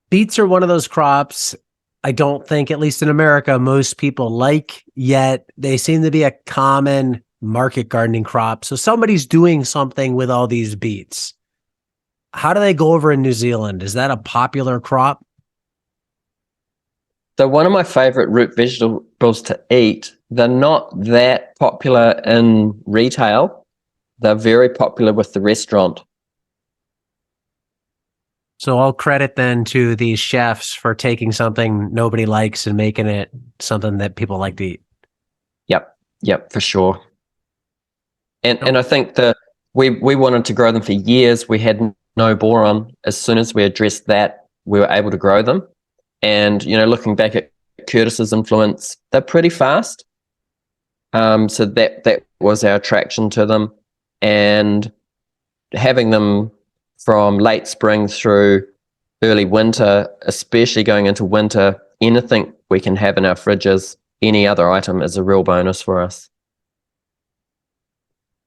Beets are one of those crops I don't think, at least in America, most people like, yet they seem to be a common market gardening crop. So somebody's doing something with all these beets. How do they go over in New Zealand? Is that a popular crop? So one of my favorite root vegetables to eat, they're not that popular in retail. They're very popular with the restaurant. So all credit then to these chefs for taking something nobody likes and making it something that people like to eat. Yep, for sure. And I think that we wanted to grow them for years. We had no boron. As soon as we addressed that, we were able to grow them. And, looking back at Curtis's influence, they're pretty fast. So that was our attraction to them. And having them from late spring through early winter, especially going into winter, anything we can have in our fridges, any other item is a real bonus for us.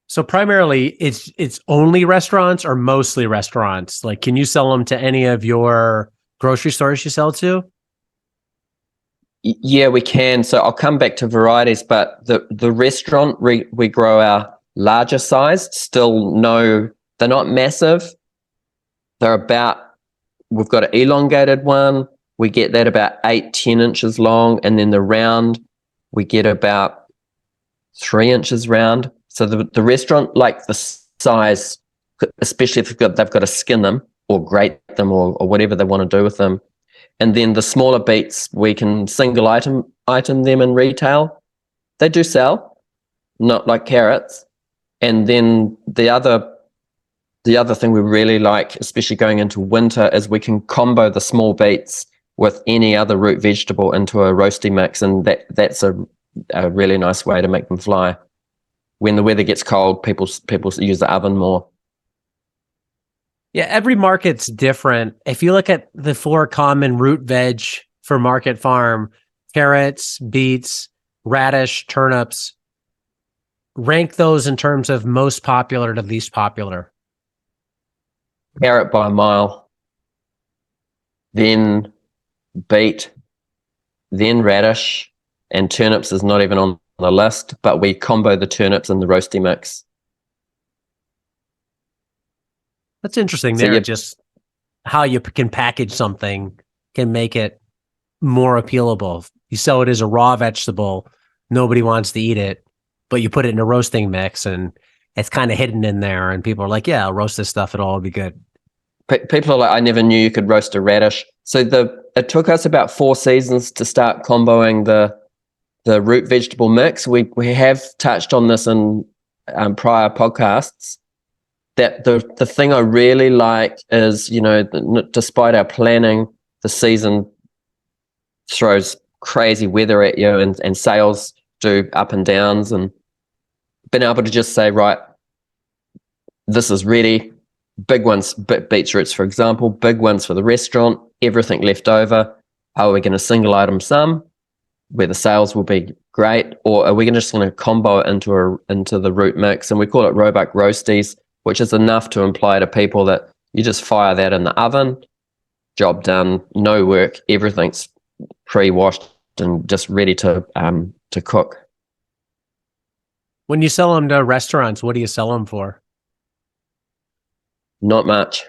So primarily it's only restaurants or mostly restaurants? Like, can you sell them to any of your grocery stores you sell to? Yeah, we can. So I'll come back to varieties, but the restaurant, we grow our larger size. Still they're not massive. We've got an elongated one. We get that about 8-10 inches long. And then the round, we get about 3 inches round. So the restaurant, like the size, especially if they've got to skin them or grate them or whatever they want to do with them. And then the smaller beets, we can single item them in retail. They do sell, not like carrots. And then the other thing we really like, especially going into winter, is we can combo the small beets with any other root vegetable into a roasty mix, and that's a really nice way to make them fly. When the weather gets cold, people use the oven more. Yeah, every market's different. If you look at the 4 common root veg for Market Farm, carrots, beets, radish, turnips, rank those in terms of most popular to least popular. Carrot by a mile, then beet, then radish, and turnips is not even on the list, but we combo the turnips in the roasty mix. That's interesting. So Just how you can package something can make it more appealable. You sell it as a raw vegetable, nobody wants to eat it, but you put it in a roasting mix and it's kind of hidden in there, and people are like, yeah, I'll roast this stuff, it'll all be good. People are like, I never knew you could roast a radish. So it took us about 4 seasons to start comboing the root vegetable mix. We have touched on this in prior podcasts, that the thing I really like is, despite our planning, the season throws crazy weather at you and sales do up and downs, and being able to just say, right, this is ready. Big ones, beets roots, for example, big ones for the restaurant, everything left over. Are we going to single item some where the sales will be great, or are we just going to combo it into the root mix? And we call it Roebuck Roasties, which is enough to imply to people that you just fire that in the oven, job done, no work, everything's pre-washed and just ready to cook. When you sell them to restaurants, what do you sell them for? Not much.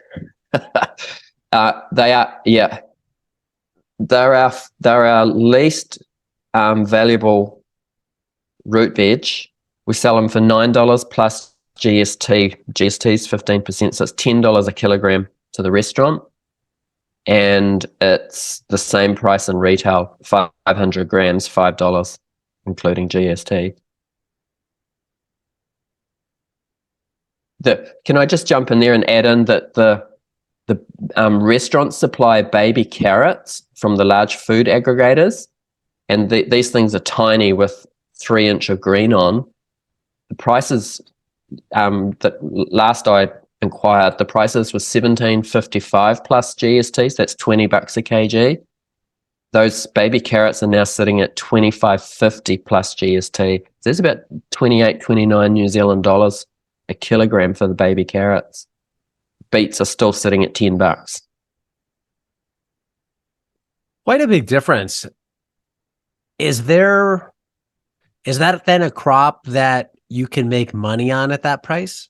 They're our least valuable root veg. We sell them for $9 plus GST. GST is 15%, so it's $10 a kilogram to the restaurant, and it's the same price in retail, 500 grams, $5, including GST. Can I just jump in there and add in that the restaurants supply baby carrots from the large food aggregators, and these things are tiny with 3 inch of green on. The prices that last I inquired, the prices were $17.55 plus GST, so that's $20 a kg. Those baby carrots are now sitting at $25.50 plus GST. So there's about 29 New Zealand dollars a kilogram for the baby carrots. Beets are still sitting at $10. Quite a big difference. Is that then a crop that you can make money on at that price?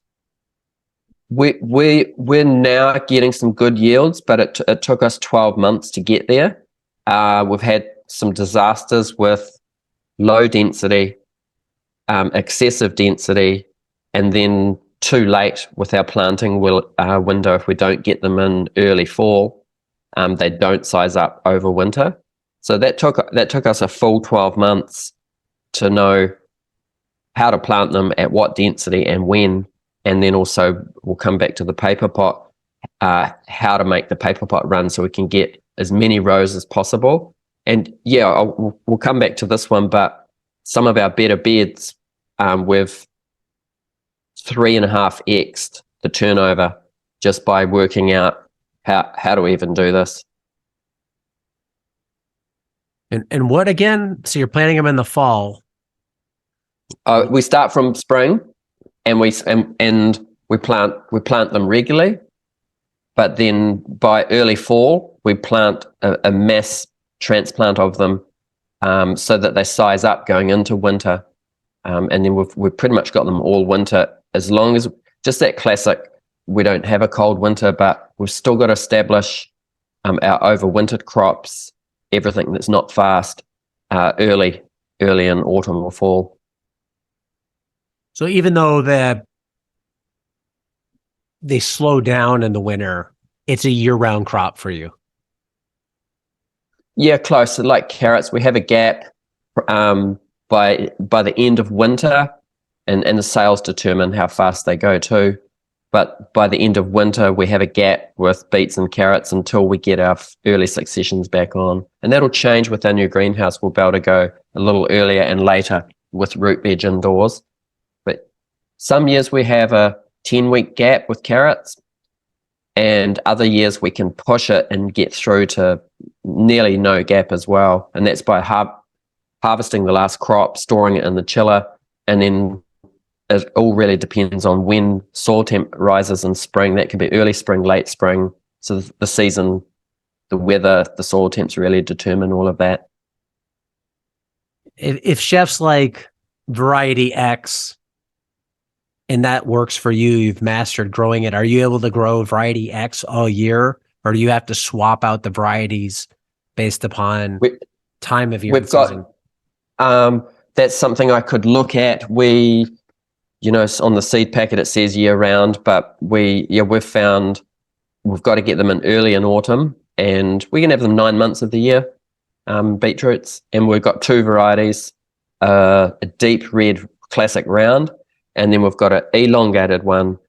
We're now getting some good yields, but it took us 12 months to get there. We've had some disasters with low density, excessive density, and then too late with our planting window. If we don't get them in early fall, they don't size up over winter. So that took us a full 12 months to know how to plant them, at what density and when. And then also we'll come back to the paper pot, how to make the paper pot run so we can get as many rows as possible. And yeah, we'll come back to this one, but some of our better beds, we've 3.5x'd the turnover just by working out how do we even do this. And what again? So you're planting them in the fall. We start from spring, and we plant them regularly, but then by early fall we plant a mass transplant of them, so that they size up going into winter, and then we've pretty much got them all winter, as long as just that classic. We don't have a cold winter, but we've still got to establish our overwintered crops, everything that's not fast, early in autumn or fall. So even though they slow down in the winter, it's a year-round crop for you. Yeah, close. Like carrots, we have a gap by the end of winter, and the sales determine how fast they go too. But by the end of winter, we have a gap with beets and carrots until we get our early successions back on. And that'll change with our new greenhouse. We'll be able to go a little earlier and later with root veg indoors. But some years we have a 10-week gap with carrots, and other years we can push it and get through to nearly no gap as well. And that's by harvesting the last crop, storing it in the chiller, and then it all really depends on when soil temp rises in spring. That could be early spring, late spring. So the season, the weather, the soil temps really determine all of that. If chefs like variety X and that works for you, you've mastered growing it, are you able to grow variety X all year, or do you have to swap out the varieties based upon time of year and season? That's something I could look at. On the seed packet it says year round, but we've found we've got to get them in early in autumn, and we can have them 9 months of the year, beetroots. And we've got two varieties, a deep red classic round, and then we've got an elongated one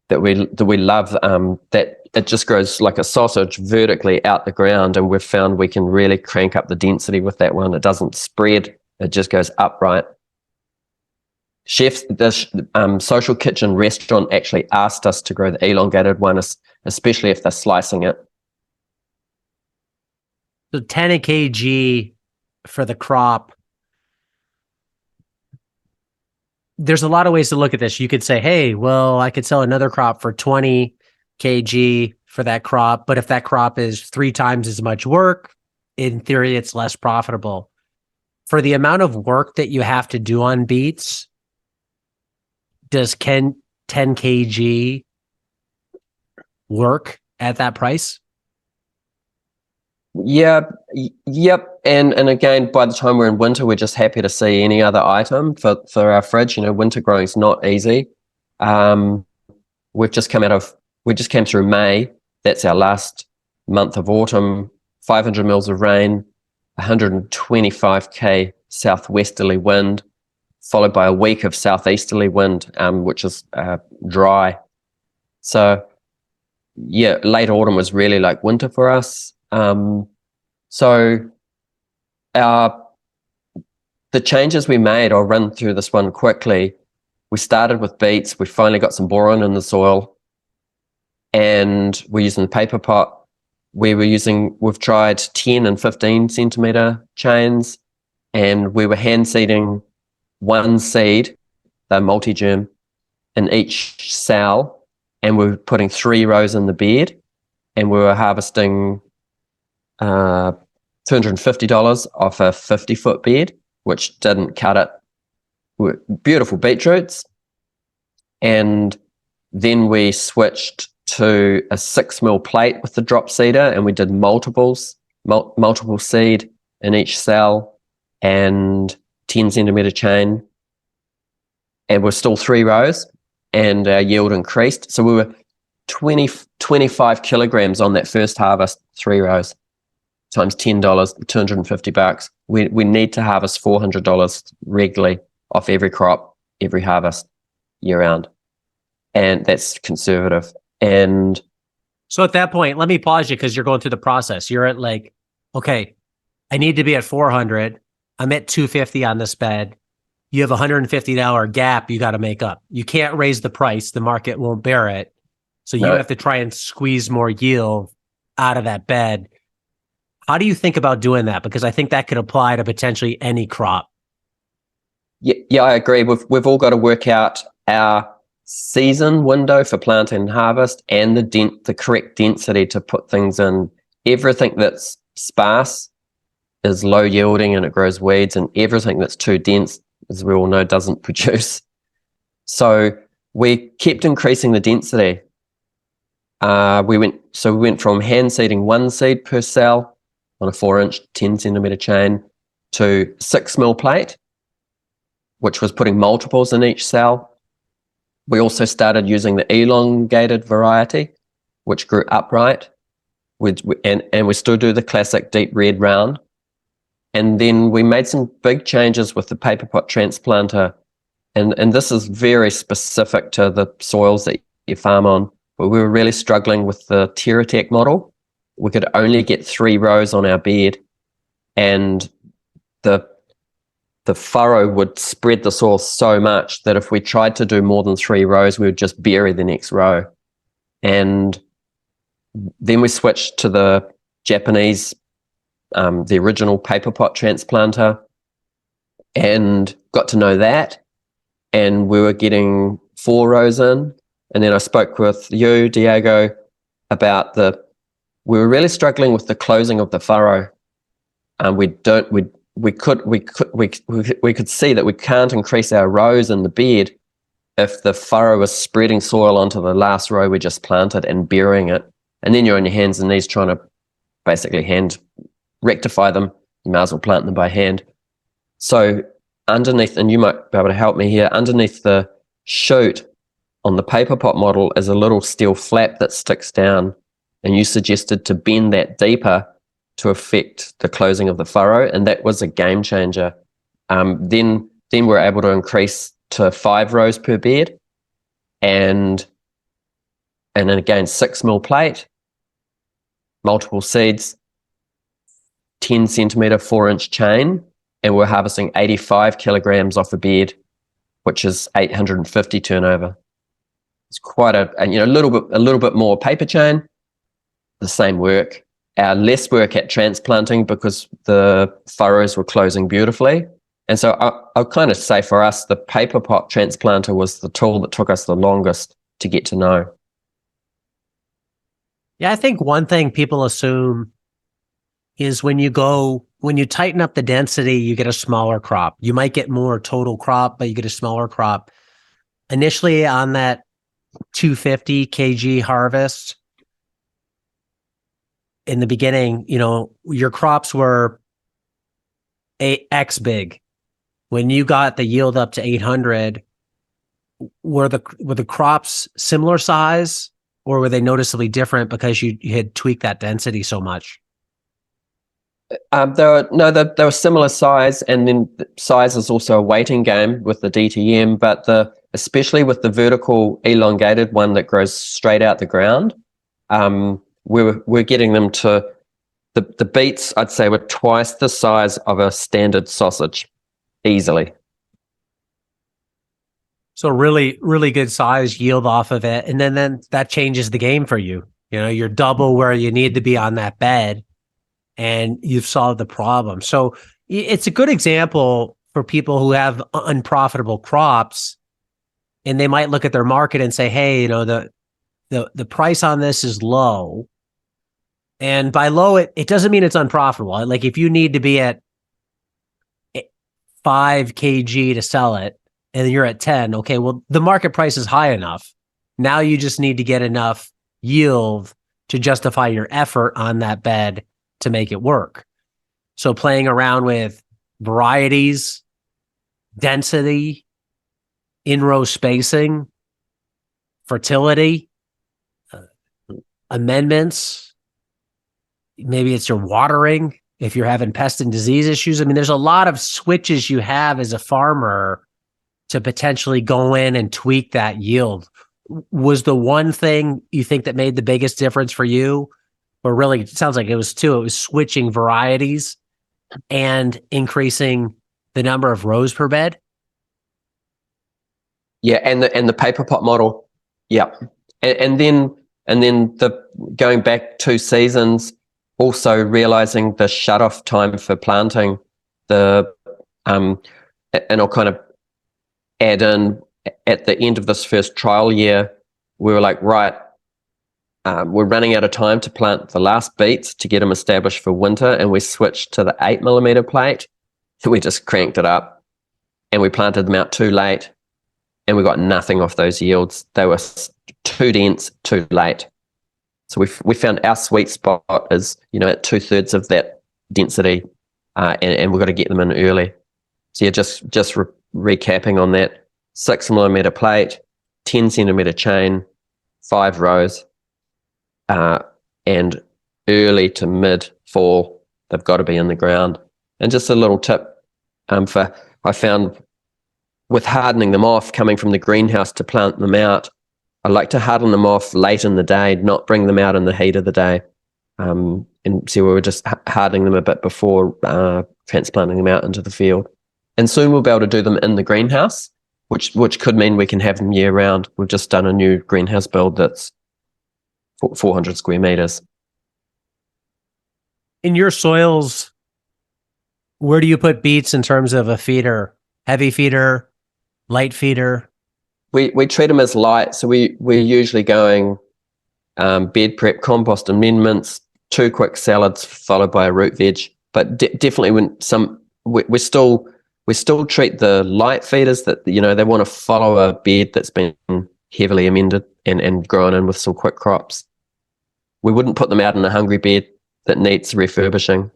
that we love, that it just grows like a sausage vertically out the ground, and we've found we can really crank up the density with that one. It doesn't spread, it just goes upright. Chefs, this social kitchen restaurant actually asked us to grow the elongated one, especially if they're slicing it. So 10 a kg for the crop. There's a lot of ways to look at this. You could say, hey, well, I could sell another crop for 20 kg for that crop, but if that crop is 3 times as much work, in theory, it's less profitable. For the amount of work that you have to do on beets, does 10 kg work at that price? Yeah, yep. And again, by the time we're in winter, we're just happy to see any other item for our fridge. Winter growing is not easy. We just came through May. That's our last month of autumn. 500 mils of rain, 125 southwesterly wind, followed by a week of southeasterly wind, which is dry. So yeah, late autumn was really like winter for us. So the changes we made, I'll run through this one quickly. We started with beets. We finally got some boron in the soil, and we're using the paper pot. We've tried 10 and 15 centimeter chains, and we were hand seeding one seed, the multi-germ, in each cell, and we were putting 3 rows in the bed, and we were harvesting $250 off a 50-foot bed, which didn't cut it. Beautiful beetroots. And then we switched to a 6 mil plate with the drop seeder, and we did multiple seed in each cell and 10 centimeter chain. And we're still 3 rows, and our yield increased. So we were 25 kilograms on that first harvest, 3 rows, times $10, $250. We need to harvest $400 regularly off every crop, every harvest, year round. And that's conservative. And so at that point, let me pause you because you're going through the process. You're at like, okay, I need to be at 400. I'm at 250 on this bed. You have a $150 gap you got to make up. You can't raise the price. The market won't bear it. So you have to try and squeeze more yield out of that bed. How do you think about doing that? Because I think that could apply to potentially any crop. Yeah, I agree. We've all got to work out our season window for planting and harvest, and the correct density to put things in. Everything that's sparse is low yielding and it grows weeds, and everything that's too dense, as we all know, doesn't produce. So we kept increasing the density. We went from hand seeding 1 seed per cell on a 4-inch, 10 centimeter chain to 6 mil plate, which was putting multiples in each cell. We also started using the elongated variety, which grew upright, and we still do the classic deep red round. And then we made some big changes with the paper pot transplanter, and this is very specific to the soils that you farm on. But we were really struggling with the TerraTech model. We could only get 3 rows on our bed, and the furrow would spread the soil so much that if we tried to do more than 3 rows, we would just bury the next row. And then we switched to the Japanese, the original paper pot transplanter, and got to know that. And we were getting 4 rows in. And then I spoke with you, Diego, about we were really struggling with the closing of the furrow. We could see that we can't increase our rows in the bed if the furrow was spreading soil onto the last row we just planted and burying it. And then you're on your hands and knees trying to basically hand rectify them. You might as well plant them by hand. So underneath, and you might be able to help me here, underneath the chute on the paper pot model is a little steel flap that sticks down, and you suggested to bend that deeper to affect the closing of the furrow, and that was a game changer. Then we're able to increase to 5 rows per bed, and then again 6 mil plate, multiple seeds, 10 centimeter 4-inch chain, and we're harvesting 85 kilograms off a bed, which is 850 turnover. It's quite a little bit more paper chain, the same work. Less work at transplanting because the furrows were closing beautifully. And so I'll kind of say for us, the paper pot transplanter was the tool that took us the longest to get to know. Yeah, I think one thing people assume is when you tighten up the density, you get a smaller crop. You might get more total crop, but you get a smaller crop. Initially on that 250 kg harvest, in the beginning, your crops were X big. When you got the yield up to 800, were the crops similar size, or were they noticeably different because you had tweaked that density so much? They were similar size, and then size is also a weighting game with the DTM, but especially with the vertical elongated one that grows straight out the ground, we're getting them to the beets, I'd say, were twice the size of a standard sausage, easily. So really, really good size yield off of it. And then that changes the game for you. You're double where you need to be on that bed, and you've solved the problem. So it's a good example for people who have unprofitable crops, and they might look at their market and say, hey, the price on this is low. And by low, it doesn't mean it's unprofitable. Like if you need to be at 5 kg to sell it and you're at 10, okay, well, the market price is high enough. Now you just need to get enough yield to justify your effort on that bed to make it work. So playing around with varieties, density, in-row spacing, fertility, amendments, maybe it's your watering if you're having pest and disease issues. I mean, there's a lot of switches you have as a farmer to potentially go in and tweak that yield. Was the one thing you think that made the biggest difference for you? Or really, it sounds like it was two. It was switching varieties and increasing the number of rows per bed. Yeah, and the paper pot model. Yeah. And then the going back 2 seasons, also realizing the shut-off time for planting, and I'll kind of add in at the end of this first trial year, we were like, right, we're running out of time to plant the last beets to get them established for winter, and we switched to the 8mm plate. We just cranked it up, and we planted them out too late, and we got nothing off those yields. They were too dense, too late. So we found our sweet spot is, at 2/3 of that density, and we've got to get them in early. So yeah, just recapping on that: 6mm plate, 10cm chain, 5 rows, and early to mid fall, they've got to be in the ground. And just a little tip, I found with hardening them off, coming from the greenhouse to plant them out, I like to harden them off late in the day, not bring them out in the heat of the day. And so we were just hardening them a bit before transplanting them out into the field. And soon we'll be able to do them in the greenhouse, which could mean we can have them year round. We've just done a new greenhouse build that's 400 square meters. In your soils, where do you put beets in terms of a feeder? Heavy feeder, light feeder? We treat them as light, so we're usually going bed prep, compost amendments, 2 quick salads followed by a root veg. But definitely we still treat the light feeders that they want to follow a bed that's been heavily amended and grown in with some quick crops. We wouldn't put them out in a hungry bed that needs refurbishing.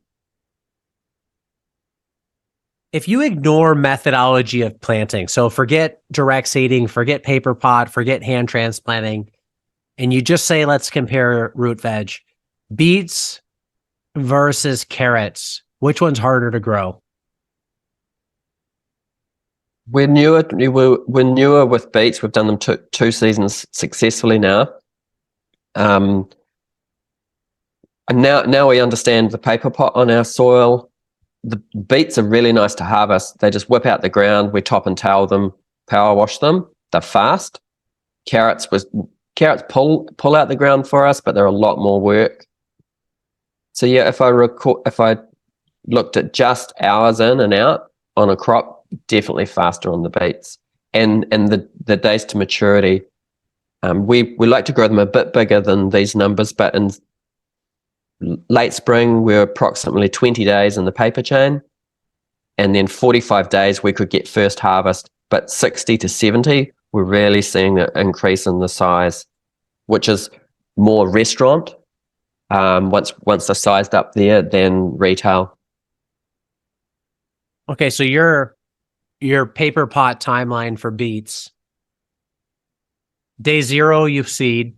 If you ignore methodology of planting, so forget direct seeding, forget paper pot, forget hand transplanting, and you just say, let's compare root veg, beets versus carrots, which one's harder to grow? We're newer with beets. We've done them 2 seasons successfully now. And now we understand the paper pot on our soil. The beets are really nice to harvest. They just whip out the ground. We top and tail them, power wash them. They're fast. Carrots pull out the ground for us, but they're a lot more work. So yeah, if I looked at just hours in and out on a crop, definitely faster on the beets. And the days to maturity, we like to grow them a bit bigger than these numbers, but in late spring, we're approximately 20 days in the paper chain, and then 45 days we could get first harvest, but 60 to 70, we're really seeing an increase in the size, which is more restaurant once they're sized up there than retail. Okay, so your paper pot timeline for beets: day 0 you seed,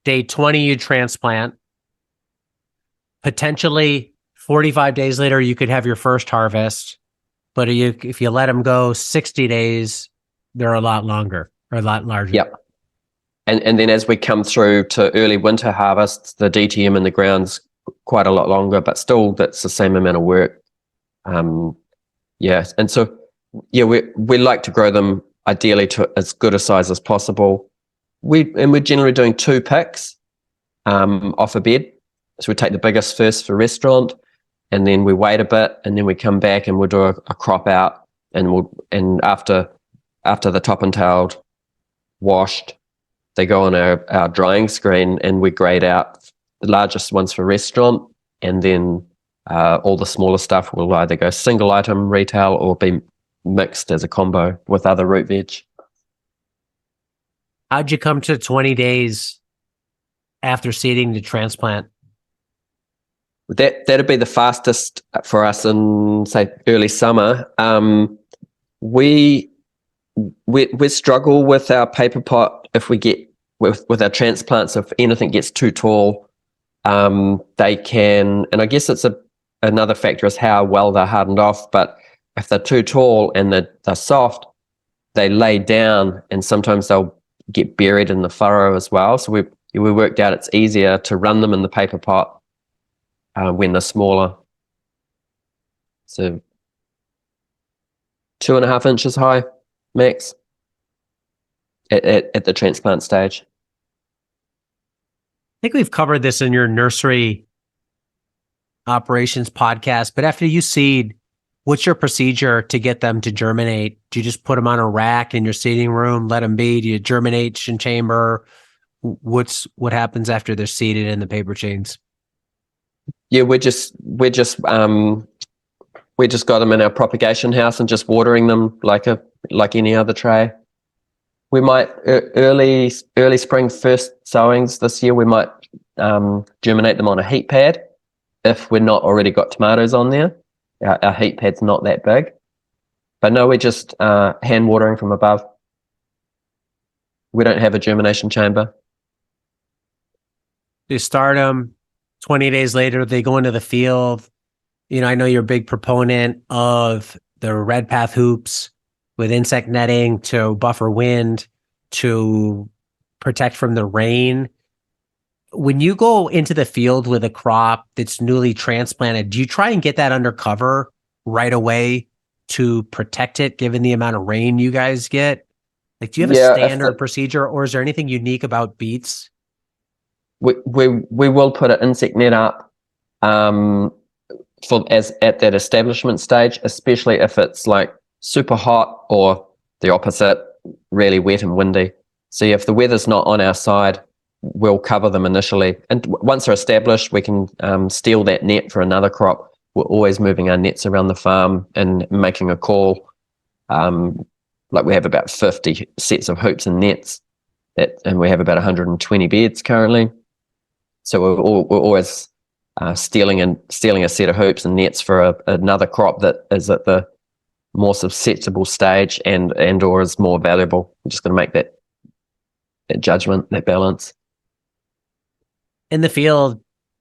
day 20 you transplant. Potentially 45 days later, you could have your first harvest, but if you let them go 60 days, they're a lot longer or a lot larger. Yep. And then as we come through to early winter harvests, the DTM in the ground's quite a lot longer, but still that's the same amount of work. Yeah. And so, yeah, we like to grow them ideally to as good a size as possible. We're generally doing 2 picks off a bed. So we take the biggest first for restaurant, and then we wait a bit, and then we come back and we'll do a crop out, and after the top and tailed, washed, they go on our drying screen, and we grade out the largest ones for restaurant, and then all the smaller stuff will either go single item retail or be mixed as a combo with other root veg. How'd you come to 20 days after seeding to transplant? That'd be the fastest for us in, say, early summer. We struggle with our paper pot if we get with our transplants. If anything gets too tall, they can, and I guess it's another factor is how well they're hardened off. But if they're too tall and they're soft, they lay down, and sometimes they'll get buried in the furrow as well. So we worked out it's easier to run them in the paper pot when they're smaller. So 2.5 inches high, max, at the transplant stage. I think we've covered this in your nursery operations podcast, but after you seed, what's your procedure to get them to germinate? Do you just put them on a rack in your seeding room, let them be? Do you germination chamber? What happens after they're seeded in the paper chains? Yeah, we just got them in our propagation house and just watering them like any other tray. We might early spring first sowings this year. We might germinate them on a heat pad if we're not already got tomatoes on there. Our heat pad's not that big, but no, we're just hand watering from above. We don't have a germination chamber. You start them 20 days later, they go into the field. I know you're a big proponent of the red path hoops with insect netting to buffer wind, to protect from the rain. When you go into the field with a crop that's newly transplanted, do you try and get that under cover right away to protect it, given the amount of rain you guys get? Like, do you have a standard procedure, or is there anything unique about beets? We will put an insect net up at that establishment stage, especially if it's like super hot or the opposite, really wet and windy. So if the weather's not on our side, we'll cover them initially. And once they're established, we can steal that net for another crop. We're always moving our nets around the farm and making a call. Like we have about 50 sets of hoops and nets, and we have about 120 beds currently. So we're always stealing a set of hoops and nets for another crop that is at the more susceptible stage and or is more valuable. We're just going to make that judgment, that balance. In the field,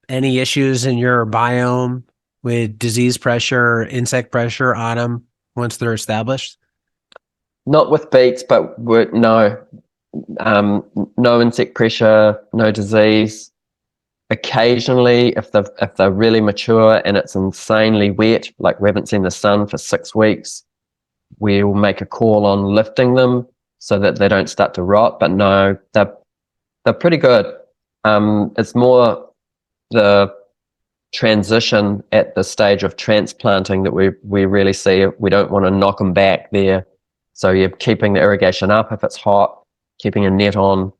any issues in your biome with disease pressure, insect pressure on them once they're established? Not with beets, but no insect pressure, no disease. Occasionally, if they're really mature and it's insanely wet, like we haven't seen the sun for 6 weeks, we'll make a call on lifting them so that they don't start to rot. But no, they're pretty good. It's more the transition at the stage of transplanting that we really see. We don't want to knock them back there. So you're keeping the irrigation up if it's hot, keeping a net on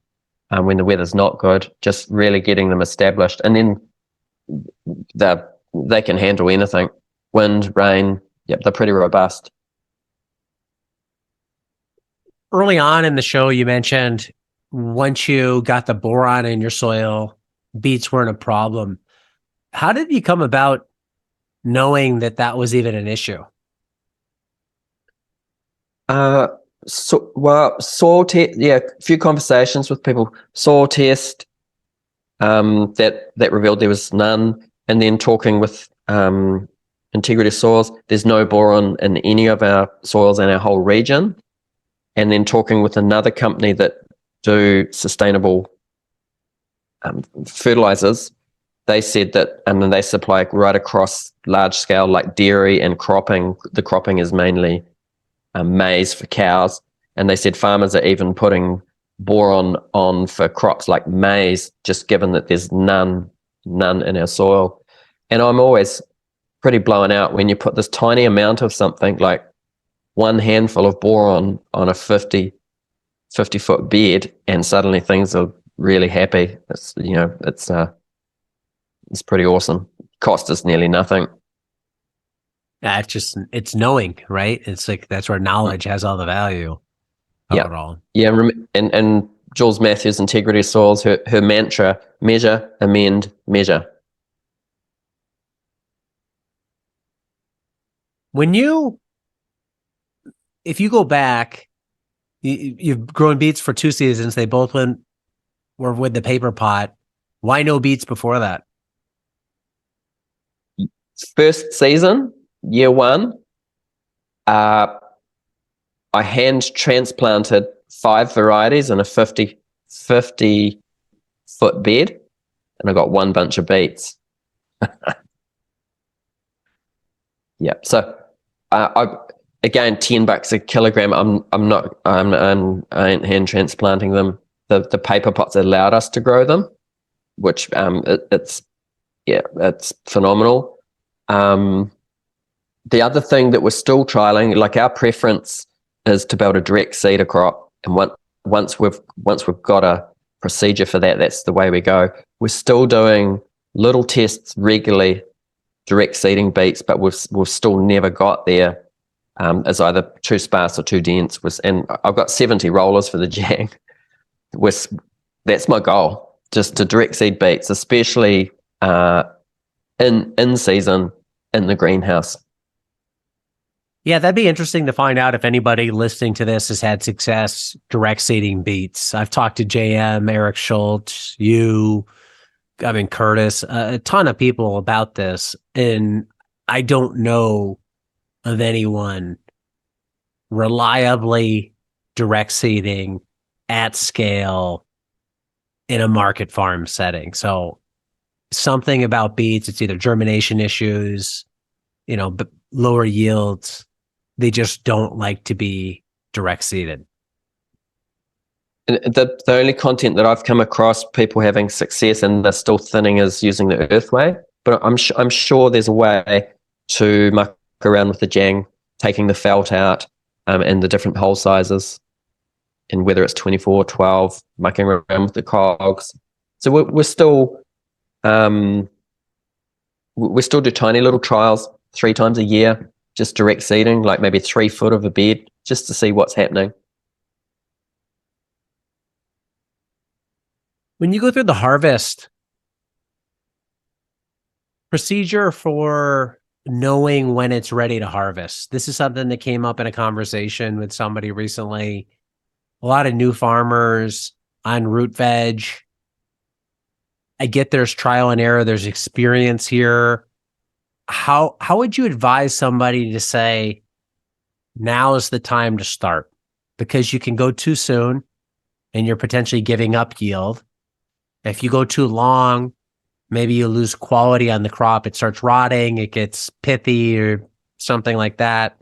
when the weather's not good, just really getting them established. And then they can handle anything. Wind, rain, yep, they're pretty robust. Early on in the show, you mentioned once you got the boron in your soil, beets weren't a problem. How did you come about knowing that was even an issue? Soil test, a few conversations with people. Soil test that revealed there was none, and then talking with integrity soils, there's no boron in any of our soils in our whole region, and then talking with another company that do sustainable fertilizers. They said that, and then they supply right across large scale, like dairy and cropping. The cropping is mainly maize for cows, and they said farmers are even putting boron on for crops like maize, just given that there's none in our soil. And I'm always pretty blown out when you put this tiny amount of something, like one handful of boron on a 50 foot bed, and suddenly things are really happy. It's It's pretty awesome. Cost us nearly nothing. Yeah, it's knowing, right? It's like that's where knowledge has all the value of Yeah. it all. Yeah, and Jules Matthews, Integrity Soils, her mantra: measure, amend, measure. If you go back, you've grown beets for 2 seasons. They both were with the paper pot. Why no beets before that? First season, year one, I hand transplanted 5 varieties in a 50 foot bed, and I got 1 bunch of beets. Yeah. So, again, $10 a kilogram. I ain't hand transplanting them. The paper pots allowed us to grow them, which it's phenomenal. The other thing that we're still trialing, like our preference is to build a direct seeder crop, and once we've got a procedure for that, that's the way we go. We're still doing little tests regularly, direct seeding beets, but we've still never got there as either too sparse or too dense. And I've got 70 rollers for the jang. That's my goal, just to direct seed beets, especially in season in the greenhouse. Yeah, that'd be interesting to find out if anybody listening to this has had success direct seeding beets. I've talked to JM, Eric Schultz, Curtis, a ton of people about this, and I don't know of anyone reliably direct seeding at scale in a market farm setting. So something about beets, it's either germination issues, lower yields. They just don't like to be direct seeded. And the only content that I've come across people having success and they're still thinning is using the earthway. But I'm sure there's a way to muck around with the jang, taking the felt out and the different hole sizes, and whether it's 24, 12, mucking around with the cogs. So we still do tiny little trials 3 times a year, just direct seeding, like maybe 3 foot of a bed, just to see what's happening. When you go through the harvest procedure for knowing when it's ready to harvest, this is something that came up in a conversation with somebody recently. A lot of new farmers on root veg. I get there's trial and error, there's experience here. How would you advise somebody to say, now is the time to start? Because you can go too soon and you're potentially giving up yield. If you go too long, maybe you lose quality on the crop. It starts rotting, it gets pithy or something like that.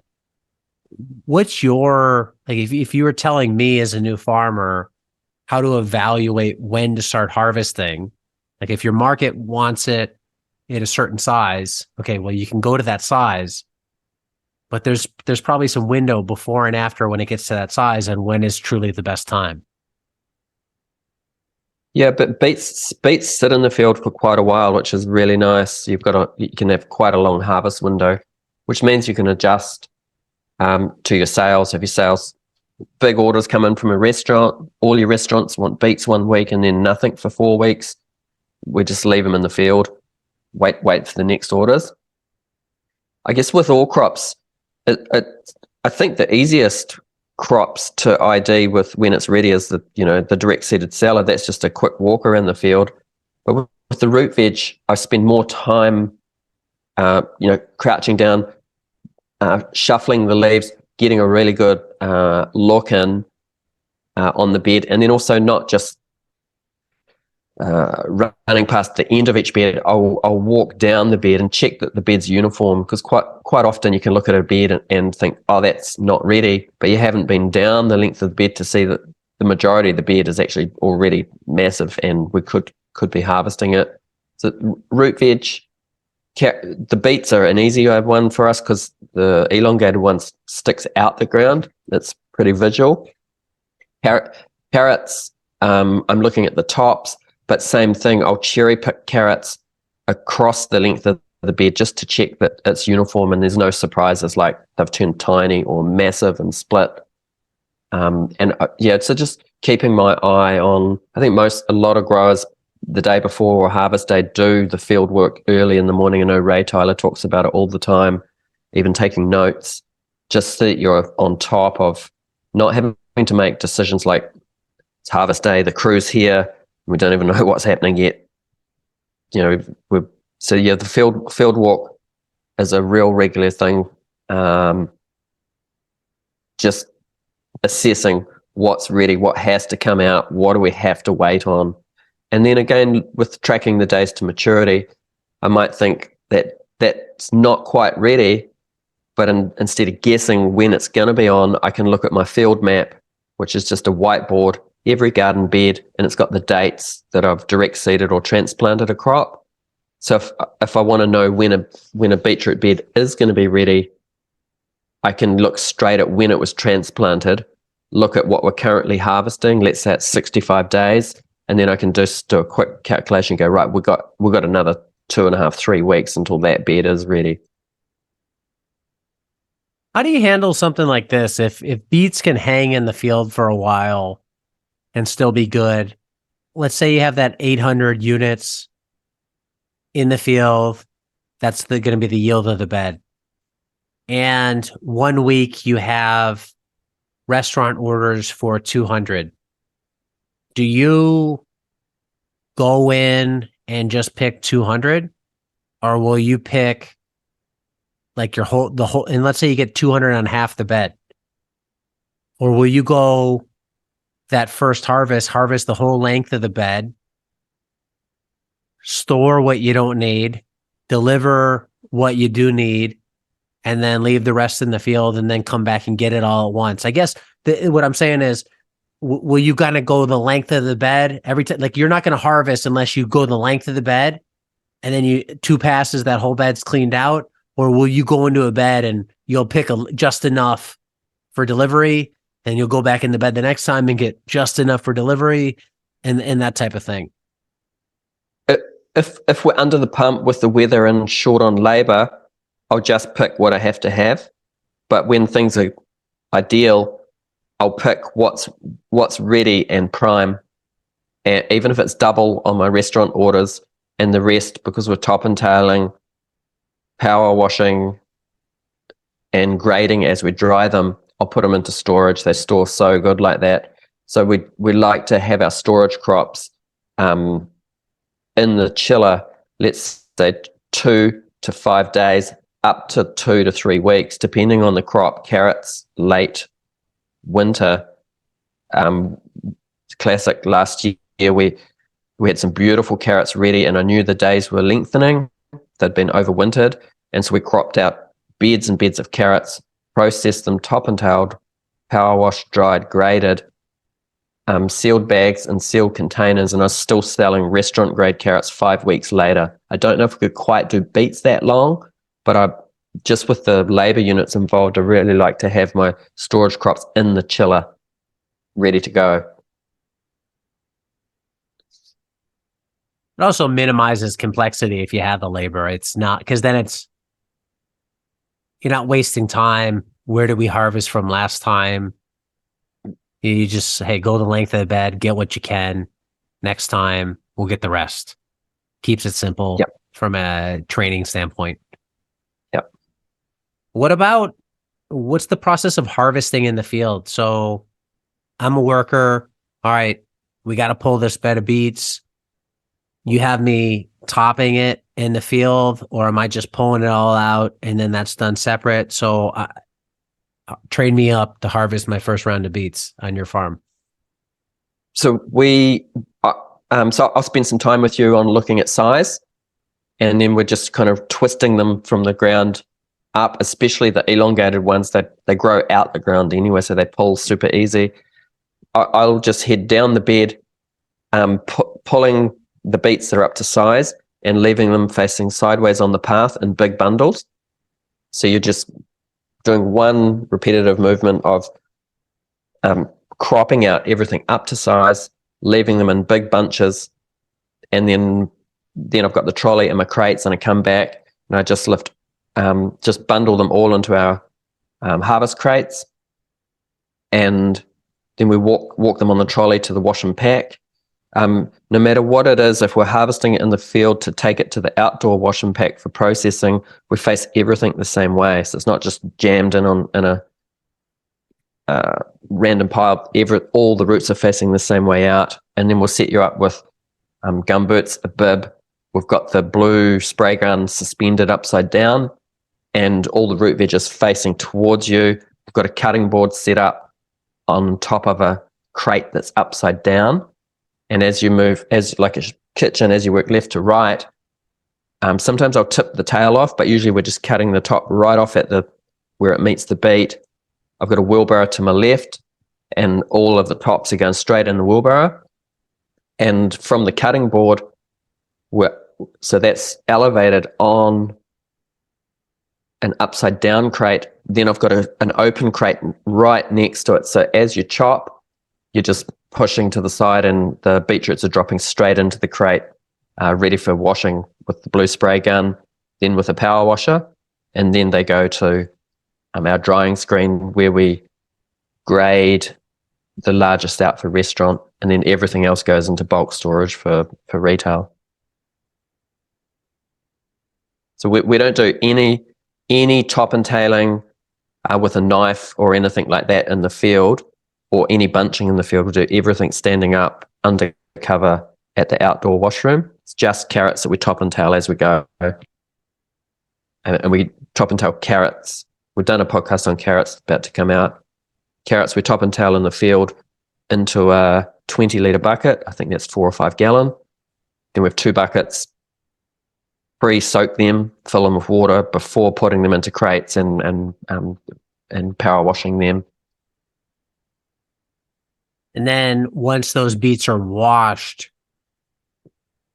What's your, like, if you were telling me as a new farmer how to evaluate when to start harvesting, like if your market wants it at a certain size, okay, well, you can go to that size, but there's probably some window before and after when it gets to that size and when is truly the best time. Yeah, but beets sit in the field for quite a while, which is really nice. You can have quite a long harvest window, which means you can adjust to your sales. If your sales, big orders come in from a restaurant, all your restaurants want beets 1 week and then nothing for 4 weeks. We just leave them in the field, wait for the next orders. I guess with all crops, I think the easiest crops to ID with when it's ready is the direct seeded salad. That's just a quick walk around the field. But with the root veg, I spend more time, crouching down, shuffling the leaves, getting a really good look in on the bed, and then also not just running past the end of each bed. I'll walk down the bed and check that the bed's uniform, because quite often you can look at a bed and think, oh, that's not ready, but you haven't been down the length of the bed to see that the majority of the bed is actually already massive and we could be harvesting it. So root veg, the beets are an easier one for us because the elongated one sticks out the ground. It's pretty visual. Carrots, I'm looking at the tops. But same thing, I'll cherry pick carrots across the length of the bed just to check that it's uniform and there's no surprises like they've turned tiny or massive and split. So just keeping my eye on, I think a lot of growers the day before or harvest day do the field work early in the morning. I know Ray Tyler talks about it all the time, even taking notes, just so that you're on top of not having to make decisions like it's harvest day, the crew's here, we don't even know what's happening yet. The field walk is a real regular thing. Just assessing what's ready, what has to come out, what do we have to wait on. And then again, with tracking the days to maturity, I might think that that's not quite ready, but instead of guessing when it's going to be on, I can look at my field map, which is just a whiteboard, every garden bed, and it's got the dates that I've direct seeded or transplanted a crop. So if I want to know when a beetroot bed is going to be ready, I can look straight at when it was transplanted, look at what we're currently harvesting, let's say it's 65 days, and then I can just do a quick calculation and go, right, we've got another 2.5, 3 weeks until that bed is ready. How do you handle something like this? If beets can hang in the field for a while and still be good, let's say you have that 800 units in the field, that's going to be the yield of the bed. And 1 week you have restaurant orders for 200. Do you go in and just pick 200, or will you pick like the whole, and let's say you get 200 on half the bed, or will you go that first harvest the whole length of the bed, store what you don't need, deliver what you do need, and then leave the rest in the field and then come back and get it all at once? I guess what I'm saying is, will you kind of go the length of the bed every time? Like, you're not going to harvest unless you go the length of the bed, and then 2 passes, that whole bed's cleaned out. Or will you go into a bed and you'll pick just enough for delivery, and you'll go back in the bed the next time and get just enough for delivery, and that type of thing? If we're under the pump with the weather and short on labor, I'll just pick what I have to have. But when things are ideal, I'll pick what's ready and prime, and even if it's double on my restaurant orders, and the rest, because we're top and tailing, power washing, and grading as we dry them, I'll put them into storage. They store so good like that. So we like to have our storage crops in the chiller, let's say 2 to 5 days, up to 2 to 3 weeks, depending on the crop. Carrots, late winter. Classic last year, we had some beautiful carrots ready, and I knew the days were lengthening. They'd been overwintered, and so we cropped out beds and beds of carrots, processed them, top and tailed, power washed, dried, graded, sealed bags and sealed containers, and I was still selling restaurant grade carrots 5 weeks later. I don't know if we could quite do beets that long, but just with the labor units involved, I really like to have my storage crops in the chiller ready to go. It also minimizes complexity if you have the labor. It's not, because then you're not wasting time. Where did we harvest from last time? You just, hey, go the length of the bed, get what you can. Next time, we'll get the rest. Keeps it simple. Yep. From a training standpoint. Yep. What's the process of harvesting in the field? So I'm a worker. All right, we got to pull this bed of beets. You have me topping it in the field, or am I just pulling it all out and then that's done separate? So train me up to harvest my first round of beets on your farm. So so I'll spend some time with you on looking at size, and then we're just kind of twisting them from the ground up, especially the elongated ones that they grow out the ground anyway, so they pull super easy. I'll just head down the bed, pulling the beets that are up to size and leaving them facing sideways on the path in big bundles. So you're just doing one repetitive movement of cropping out everything up to size, leaving them in big bunches, and then then I've got the trolley and my crates, and I come back and I just just bundle them all into our harvest crates, and then we walk them on the trolley to the wash and pack. No matter what it is, if we're harvesting it in the field to take it to the outdoor wash and pack for processing, we face everything the same way. So it's not just jammed in a random pile. All the roots are facing the same way out, and then we'll set you up with gumboots, a bib. We've got the blue spray gun suspended upside down, and all the root veg is facing towards you. We've got a cutting board set up on top of a crate that's upside down. And as you move, as like a kitchen, as you work left to right, sometimes I'll tip the tail off, but usually we're just cutting the top right off at where it meets the beet. I've got a wheelbarrow to my left, and all of the tops are going straight in the wheelbarrow. And from the cutting board, so that's elevated on an upside down crate. Then I've got an open crate right next to it. So as you chop, you're just pushing to the side, and the beetroots are dropping straight into the crate, ready for washing with the blue spray gun, then with a power washer, and then they go to our drying screen where we grade the largest out for restaurant, and then everything else goes into bulk storage for retail. So we don't do any top and tailing with a knife or anything like that in the field, or any bunching in the field. We'll do everything standing up under cover at the outdoor washroom. It's just carrots that we top and tail as we go. And we top and tail carrots. We've done a podcast on carrots about to come out. Carrots we top and tail in the field into a 20-litre bucket. I think that's 4 or 5 gallon. Then we have 2 buckets. Pre-soak them, fill them with water before putting them into crates and power washing them. And then once those beets are washed,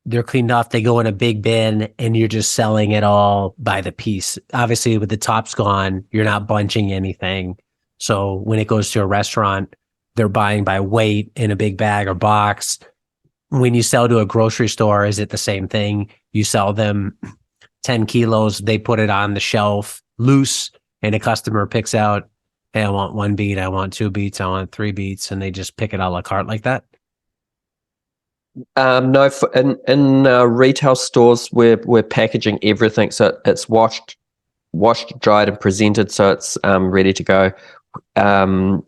they're cleaned off, they go in a big bin, and you're just selling it all by the piece. Obviously, with the tops gone, you're not bunching anything. So when it goes to a restaurant, they're buying by weight in a big bag or box. When you sell to a grocery store, is it the same thing? You sell them 10 kilos, they put it on the shelf loose, and a customer picks out, hey, I want 1 beet, I want 2 beets, I want 3 beets, and they just pick it a la carte like that? No, in retail stores, we're packaging everything, so it's washed, dried, and presented, so it's ready to go. All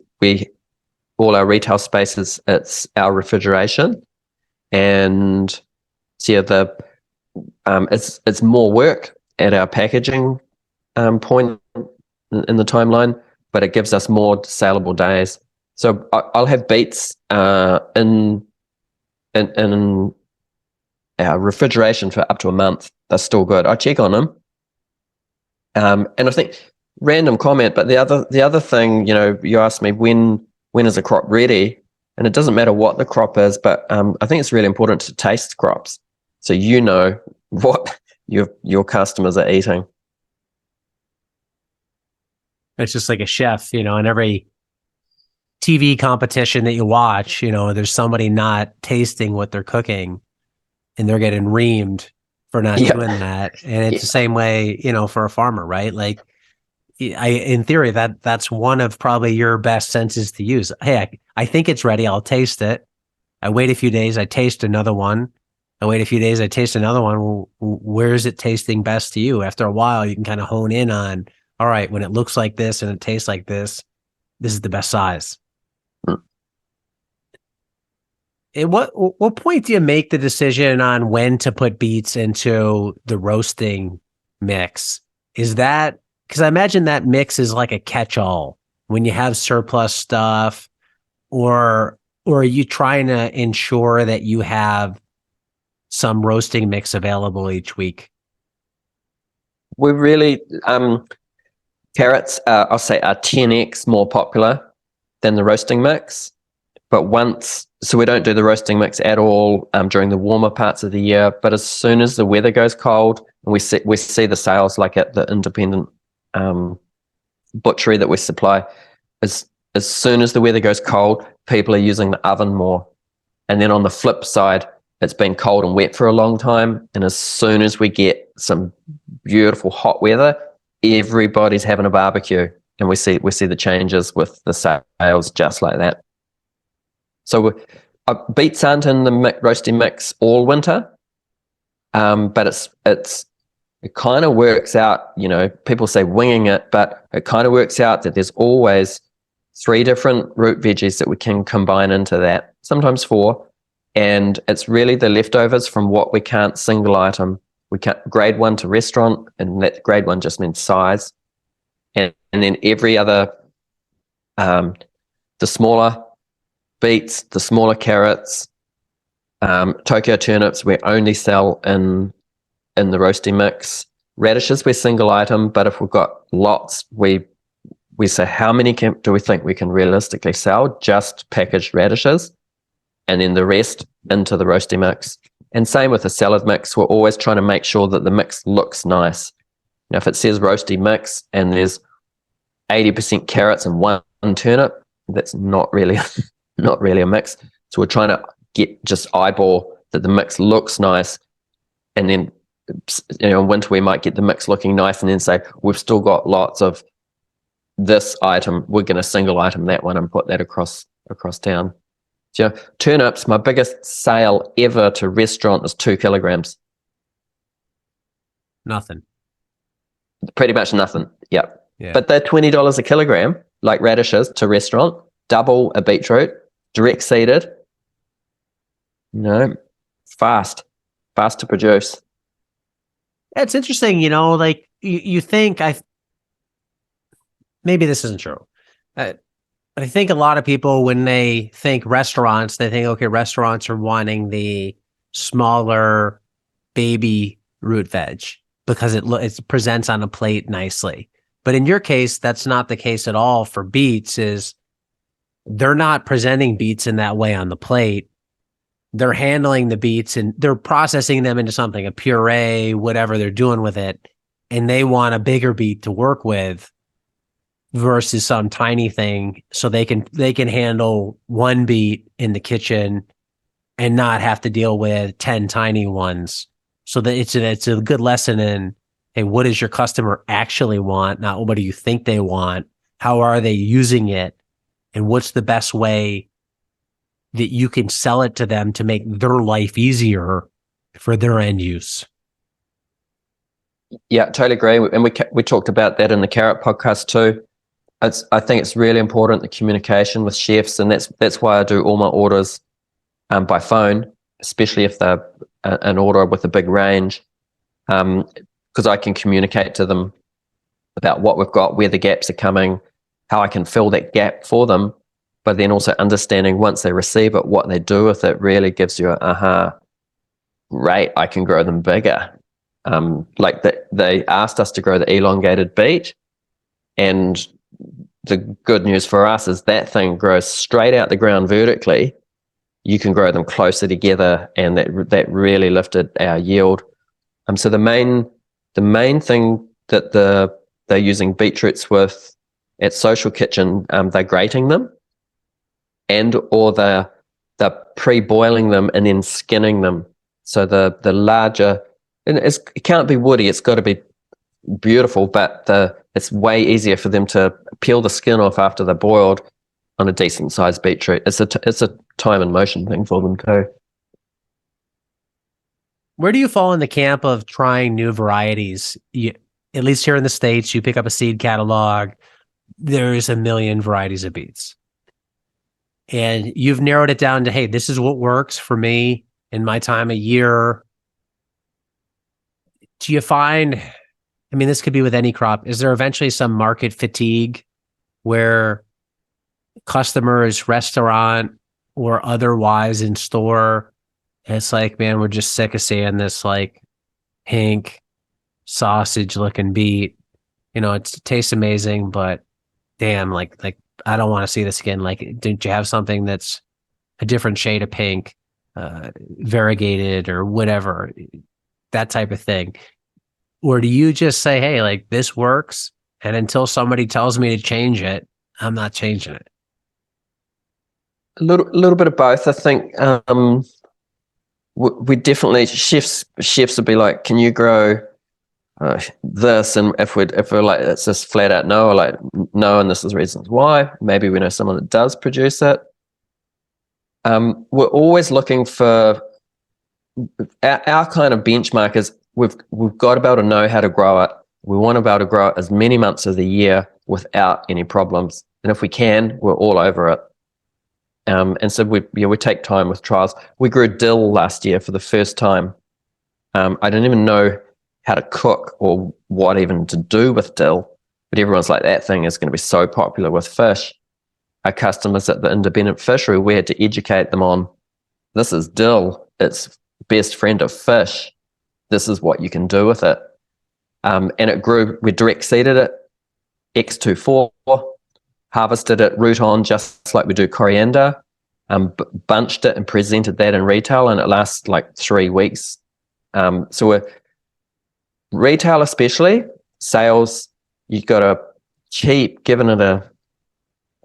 our retail spaces, it's our refrigeration, and so yeah, it's more work at our packaging point in the timeline, but it gives us more saleable days. So I'll have beets in our refrigeration for up to a month. They're still good. I check on them, and I think random comment, but the other thing, you asked me when is a crop ready, and it doesn't matter what the crop is, but I think it's really important to taste crops, so what your customers are eating. It's just like a chef, in every TV competition that you watch, there's somebody not tasting what they're cooking, and they're getting reamed for not doing that. And it's the same way, for a farmer, right? Like, in theory, that's one of probably your best senses to use. Hey, I think it's ready. I'll taste it. I wait a few days. I taste another one. I wait a few days. I taste another one. Well, where is it tasting best to you? After a while, you can kind of hone in on, all right, when it looks like this and it tastes like this is the best size. At what point do you make the decision on when to put beets into the roasting mix? Is that, because I imagine that mix is like a catch-all when you have surplus stuff, or are you trying to ensure that you have some roasting mix available each week? We really, carrots, I'll say, are 10x more popular than the roasting mix. But so we don't do the roasting mix at all during the warmer parts of the year. But as soon as the weather goes cold, and we see the sales like at the independent butchery that we supply, as soon as the weather goes cold, people are using the oven more. And then on the flip side, it's been cold and wet for a long time. And as soon as we get some beautiful hot weather, everybody's having a barbecue. And we see the changes with the sales just like that. So beets aren't in the roasty mix all winter, but it kind of works out, people say winging it, but it kind of works out that there's always 3 different root veggies that we can combine into that, sometimes 4. And it's really the leftovers from what we can't single item. We can't grade 1 to restaurant, and that grade 1 just means size. And then every other, the smaller beets, the smaller carrots, Tokyo turnips, we only sell in the roasty mix. Radishes, we're single item, but if we've got lots, we say how many do we think we can realistically sell, just packaged radishes, and then the rest into the roasty mix. And same with the salad mix, we're always trying to make sure that the mix looks nice. Now, if it says roasty mix and there's 80% carrots and 1 turnip, that's not really a mix. So we're trying to get just eyeball that the mix looks nice, and then in winter we might get the mix looking nice and then say we've still got lots of this item, we're going to single item that one and put that across town. So turnips, my biggest sale ever to restaurant is 2 kilograms. Nothing. Pretty much nothing. Yeah. Yeah. But they're $20 a kilogram, like radishes to restaurant, double a beetroot, direct seeded, fast to produce. It's interesting, like you think maybe this isn't true. But I think a lot of people, when they think restaurants, they think, okay, restaurants are wanting the smaller baby root veg because it presents on a plate nicely. But in your case, that's not the case at all for beets. Is they're not presenting beets in that way on the plate. They're handling the beets and they're processing them into something, a puree, whatever they're doing with it. And they want a bigger beet to work with versus some tiny thing. So they can handle 1 beet in the kitchen and not have to deal with 10 tiny ones. So that it's a good lesson in, hey, what does your customer actually want? Not what do you think they want? How are they using it? And what's the best way that you can sell it to them to make their life easier for their end use? Yeah, totally agree. And we talked about that in the carrot podcast too. I think it's really important, the communication with chefs, and that's why I do all my orders by phone, especially if they're an order with a big range, because I can communicate to them about what we've got, where the gaps are coming, how I can fill that gap for them, but then also understanding once they receive it, what they do with it really gives you great, I can grow them bigger. Like they asked us to grow the elongated beet, and the good news for us is that thing grows straight out the ground vertically. You can grow them closer together, and that really lifted our yield. So the main thing that they're using beetroots with at Social Kitchen, they're grating them, or they're pre-boiling them and then skinning them. So the larger, and it can't be woody, it's got to be beautiful, but it's way easier for them to peel the skin off after they're boiled on a decent sized beetroot. It's a time and motion thing for them too. Where do you fall in the camp of trying new varieties? At least here in the States, you pick up a seed catalog, there's a million varieties of beets. And you've narrowed it down to, hey, this is what works for me in my time of year. Do you find, this could be with any crop, is there eventually some market fatigue where customers, restaurant or otherwise in store, it's like, man, we're just sick of seeing this like pink sausage looking beet. It tastes amazing, but damn, like I don't want to see this again. Like, didn't you have something that's a different shade of pink, variegated or whatever, that type of thing? Or do you just say, hey, like this works, and until somebody tells me to change it, I'm not changing it? A little bit of both. I think we definitely chefs would be like, can you grow this? And if we're like, it's just flat out no, or like no, and this is reasons why. Maybe we know someone that does produce it. We're always looking for our kind of benchmark is we've got to be able to know how to grow it. We want to be able to grow it as many months of the year without any problems, and if we can, we're all over it. And so we take time with trials. We grew dill last year for the first time. I didn't even know how to cook or what even to do with dill, but everyone's like, that thing is going to be so popular with fish. Our customers at the independent fishery, we had to educate them on, this is dill, it's best friend of fish. This is what you can do with it. And it grew, we direct seeded it, X24, harvested it root on, just like we do coriander, bunched it and presented that in retail, and it lasts like 3 weeks. So we're retail, especially sales, you've got to keep giving it a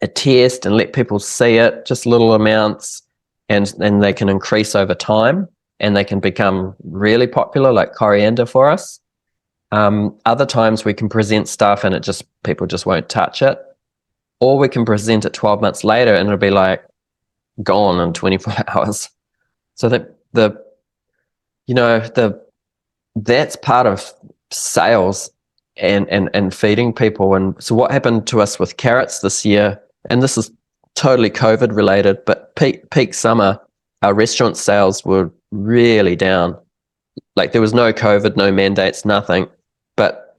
test and let people see it, just little amounts, and they can increase over time, and they can become really popular, like coriander for us. Other times we can present stuff and people just won't touch it, or we can present it 12 months later and it'll be like gone in 24 hours. So that's part of sales and feeding people. And so what happened to us with carrots this year, and this is totally COVID related, but peak summer, our restaurant sales were really down. Like there was no COVID, no mandates, nothing. But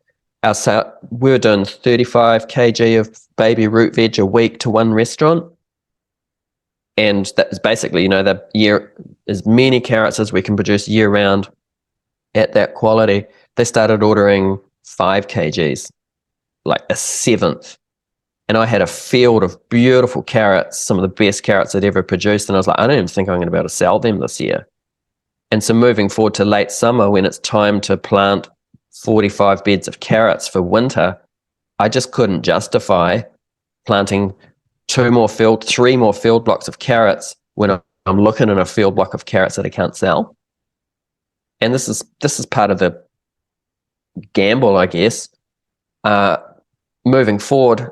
we were doing 35 kg of baby root veg a week to one restaurant. And that's basically, the year, as many carrots as we can produce year round at that quality. They started ordering 5 kgs, like a seventh. And I had a field of beautiful carrots, some of the best carrots I'd ever produced. And I was like, I don't even think I'm going to be able to sell them this year. And so moving forward to late summer, when it's time to plant 45 beds of carrots for winter, I just couldn't justify planting 3 more field blocks of carrots when I'm looking at a field block of carrots that I can't sell. And this is part of the gamble, I guess. Moving forward,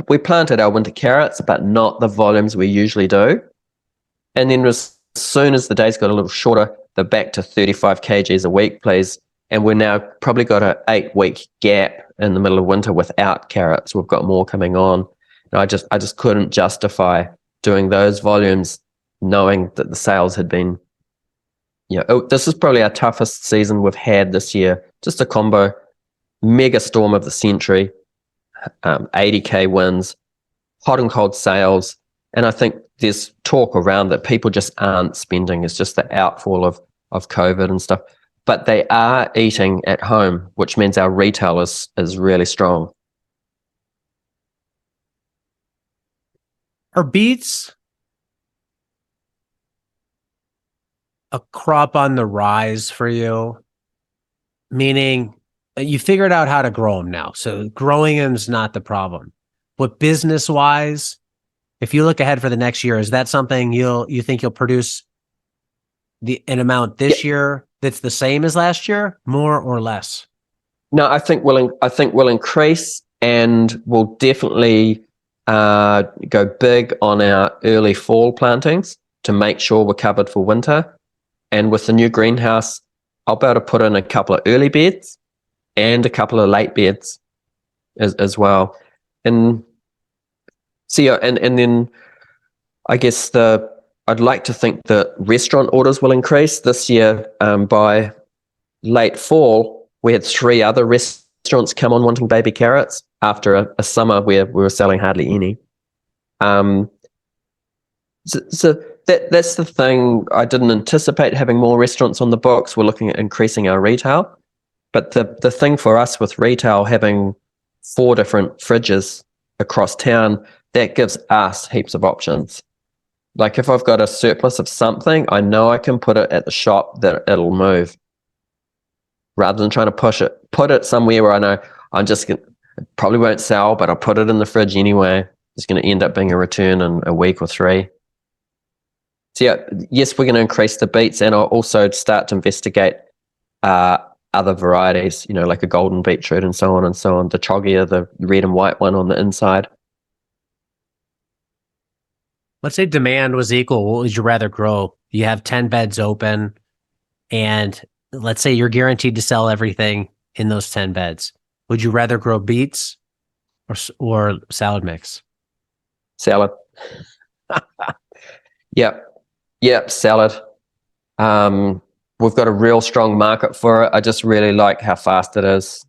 we planted our winter carrots, but not the volumes we usually do. And then as soon as the days got a little shorter, they're back to 35 kgs a week, please. And we're now probably got an 8-week gap in the middle of winter without carrots. We've got more coming on. And I just couldn't justify doing those volumes, knowing that the sales had been, this is probably our toughest season we've had this year. Just a combo, mega storm of the century, 80k wins, hot and cold sales. And I think there's talk around that people just aren't spending. It's just the outfall of COVID and stuff. But they are eating at home, which means our retail is really strong. Are beets a crop on the rise for you? Meaning you figured out how to grow them now. So growing them is not the problem. But business-wise, if you look ahead for the next year, is that something you think you'll produce an amount this year that's the same as last year, more or less? No, I think we'll increase, and we'll definitely go big on our early fall plantings to make sure we're covered for winter. And with the new greenhouse, I'll be able to put in a couple of early beds and a couple of late beds as well. And so and then I guess I'd like to think that restaurant orders will increase this year. By late fall, we had 3 other restaurants come on wanting baby carrots after a summer where we were selling hardly any. So that's the thing. I didn't anticipate having more restaurants on the books. We're looking at increasing our retail. But the thing for us with retail, having 4 different fridges across town, that gives us heaps of options. Like if I've got a surplus of something, I know I can put it at the shop that it'll move, rather than trying to put it somewhere where I know it probably won't sell, but I'll put it in the fridge anyway. It's going to end up being a return in a week or 3. So yeah, yes, we're going to increase the beets, and I'll also start to investigate other varieties, like a golden beetroot and so on and so on. The troggia, the red and white one on the inside. Let's say demand was equal. What would you rather grow? You have 10 beds open, and let's say you're guaranteed to sell everything in those 10 beds. Would you rather grow beets or salad mix? Salad. Yep, salad. We've got a real strong market for it. I just really like how fast it is.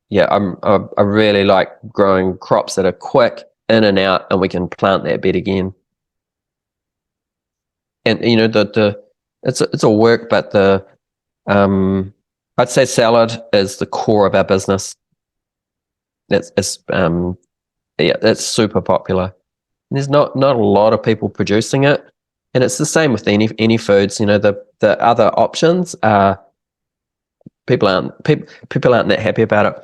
Yeah, I really like growing crops that are quick in and out, and we can plant that bed again. And it's all work, but I'd say salad is the core of our business. It's super popular. And there's not a lot of people producing it, and it's the same with any foods. The other options are people aren't that happy about it.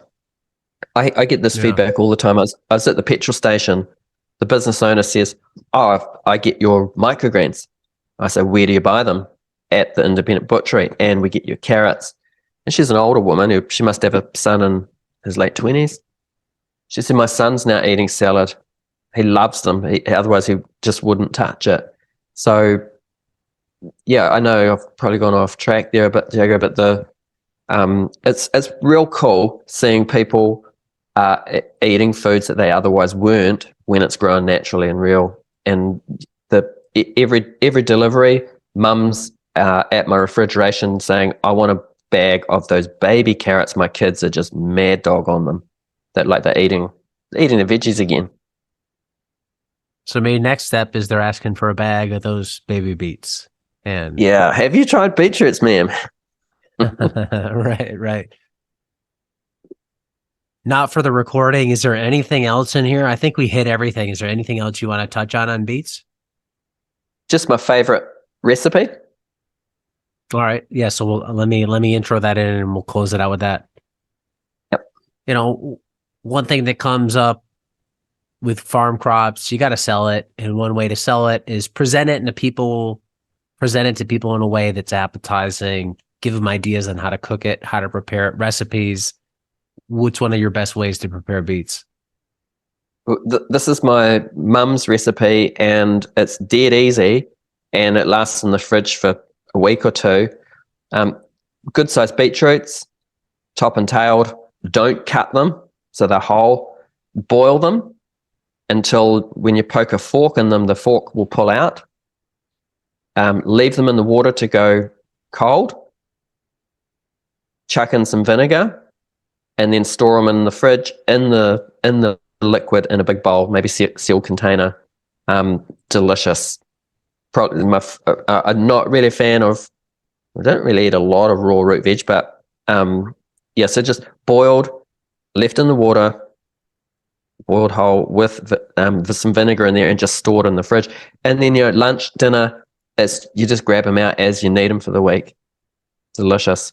I get this feedback all the time. I was at the petrol station. The business owner says, "Oh, I get your microgreens." I say, "Where do you buy them?" "At the independent butchery." "And we get your carrots." And she's an older woman she must have a son in his late 20s. She said, "My son's now eating salad. He loves them. Otherwise he just wouldn't touch it." So yeah, I know I've probably gone off track there a bit, Diego, but it's real cool seeing people eating foods that they otherwise weren't when it's grown naturally and real. And every delivery, mum's at my refrigeration saying, "I want a bag of those baby carrots. My kids are just mad dog on them." That like they're eating the veggies again. So maybe next step is they're asking for a bag of those baby beets. And yeah, have you tried beetroots, ma'am? right. Not for the recording. Is there anything else in here? I think we hit everything. Is there anything else you want to touch on beets? Just my favorite recipe. All right. Yeah. So let me intro that in, and we'll close it out with that. Yep. One thing that comes up with farm crops, you got to sell it. And one way to sell it is present it to people in a way that's appetizing, give them ideas on how to cook it, how to prepare it, recipes. What's one of your best ways to prepare beets? This is my mum's recipe, and it's dead easy, and it lasts in the fridge for a week or two. Good sized beetroots, top and tailed. Don't cut them so they're whole. Boil them until when you poke a fork in them, the fork will pull out. Leave them in the water to go cold. Chuck in some vinegar, and then store them in the fridge in the liquid in a big bowl, maybe sealed container. Delicious. I'm not really a fan of. I don't really eat a lot of raw root veg, but so just boiled, left in the water, boiled whole with some vinegar in there, and just stored in the fridge. And then lunch, dinner, you just grab them out as you need them for the week. Delicious.